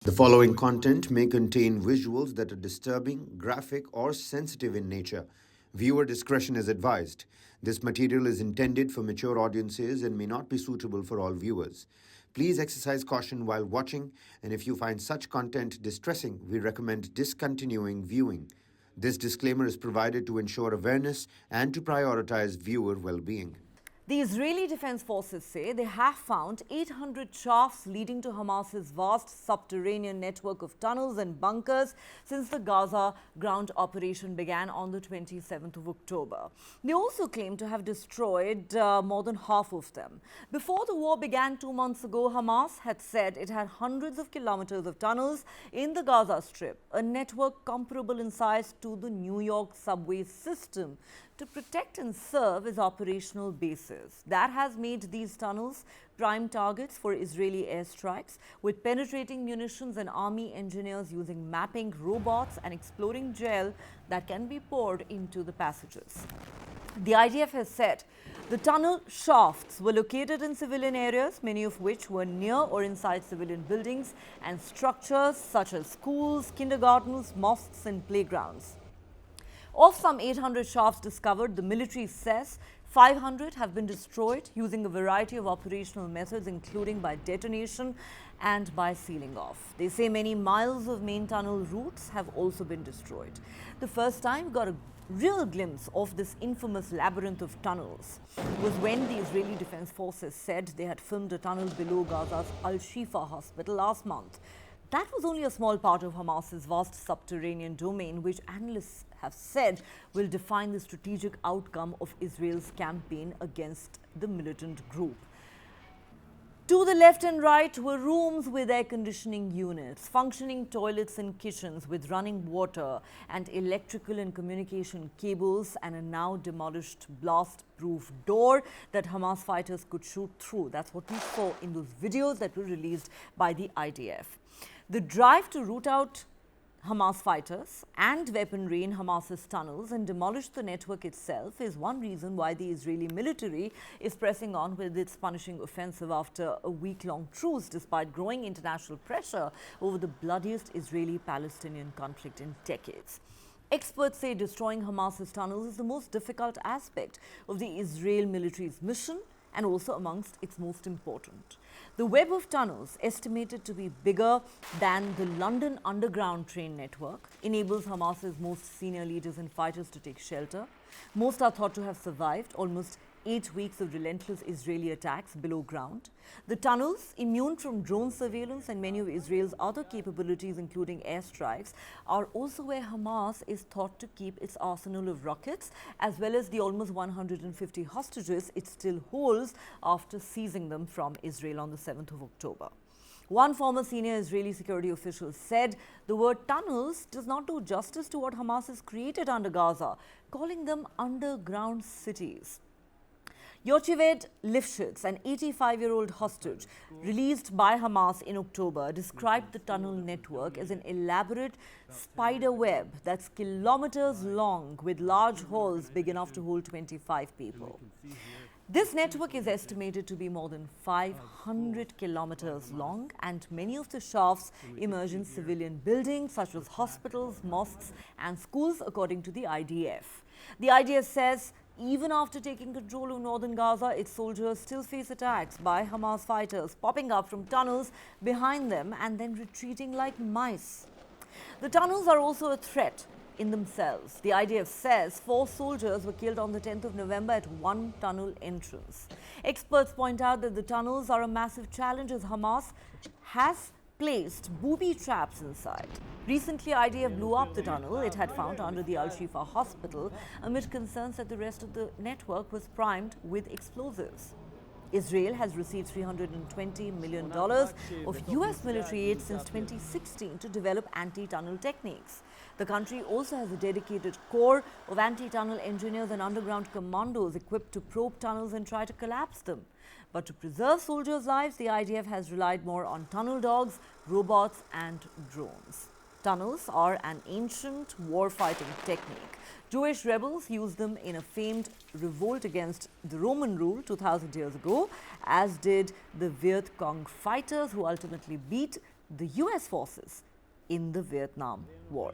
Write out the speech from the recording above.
The following content may contain visuals that are disturbing, graphic, or sensitive in nature. Viewer discretion is advised. This material is intended for mature audiences and may not be suitable for all viewers. Please exercise caution while watching, and if you find such content distressing, we recommend discontinuing viewing. This disclaimer is provided to ensure awareness and to prioritize viewer well-being. The Israeli Defense Forces say they have found 800 shafts leading to Hamas's vast subterranean network of tunnels and bunkers since the Gaza ground operation began on the 27th of October. They also claim to have destroyed more than half of them. Before the war began 2 months ago, Hamas had said it had hundreds of kilometers of tunnels in the Gaza Strip, a network comparable in size to the New York subway system, to protect and serve as operational bases. That has made these tunnels prime targets for Israeli airstrikes, with penetrating munitions and army engineers using mapping robots and exploding gel that can be poured into the passages. The IDF has said the tunnel shafts were located in civilian areas, many of which were near or inside civilian buildings and structures such as schools, kindergartens, mosques, and playgrounds. Of some 800 shafts discovered, the military says 500 have been destroyed using a variety of operational methods, including by detonation and by sealing off. They say many miles of main tunnel routes have also been destroyed. The first time we got a real glimpse of this infamous labyrinth of tunnels was when the Israeli Defense Forces said they had filmed a tunnel below Gaza's Al-Shifa hospital last month. That was only a small part of Hamas's vast subterranean domain, which analysts have said will define the strategic outcome of Israel's campaign against the militant group. To the left and right were rooms with air conditioning units, functioning toilets and kitchens with running water and electrical and communication cables, and a now demolished blast-proof door that Hamas fighters could shoot through. That's what we saw in those videos that were released by the IDF. The drive to root out Hamas fighters and weaponry in Hamas's tunnels and demolish the network itself is one reason why the Israeli military is pressing on with its punishing offensive after a week-long truce, despite growing international pressure over the bloodiest Israeli-Palestinian conflict in decades. Experts say destroying Hamas's tunnels is the most difficult aspect of the Israel military's mission and also amongst its most important. The web of tunnels, estimated to be bigger than the London Underground train network, enables Hamas's most senior leaders and fighters to take shelter. Most are thought to have survived almost 8 weeks of relentless Israeli attacks below ground. The tunnels, immune from drone surveillance and many of Israel's other capabilities, including airstrikes, are also where Hamas is thought to keep its arsenal of rockets, as well as the almost 150 hostages it still holds after seizing them from Israel on the 7th of October. One former senior Israeli security official said the word tunnels does not do justice to what Hamas has created under Gaza, calling them underground cities. Yocheved Lifshitz, an 85-year-old hostage released by Hamas in October, described the tunnel network as an elaborate spider web that's kilometers long with large halls big enough to hold 25 people. This network is estimated to be more than 500 kilometers long, and many of the shafts emerge in civilian buildings such as hospitals, mosques, and schools, according to the IDF. The IDF says even after taking control of northern Gaza, its soldiers still face attacks by Hamas fighters popping up from tunnels behind them and then retreating like mice. The tunnels are also a threat in themselves. The IDF says 4 soldiers were killed on the 10th of November at one tunnel entrance. Experts point out that the tunnels are a massive challenge as Hamas has placed booby traps inside. Recently, IDF blew up the tunnel it had found under the Al-Shifa hospital amid concerns that the rest of the network was primed with explosives. Israel has received $320 million of U.S. military aid since 2016 to develop anti-tunnel techniques. The country also has a dedicated corps of anti-tunnel engineers and underground commandos equipped to probe tunnels and try to collapse them. But to preserve soldiers' lives, the IDF has relied more on tunnel dogs, robots, and drones. Tunnels are an ancient war-fighting technique. Jewish rebels used them in a famed revolt against the Roman rule 2,000 years ago, as did the Viet Cong fighters who ultimately beat the US forces in the Vietnam War.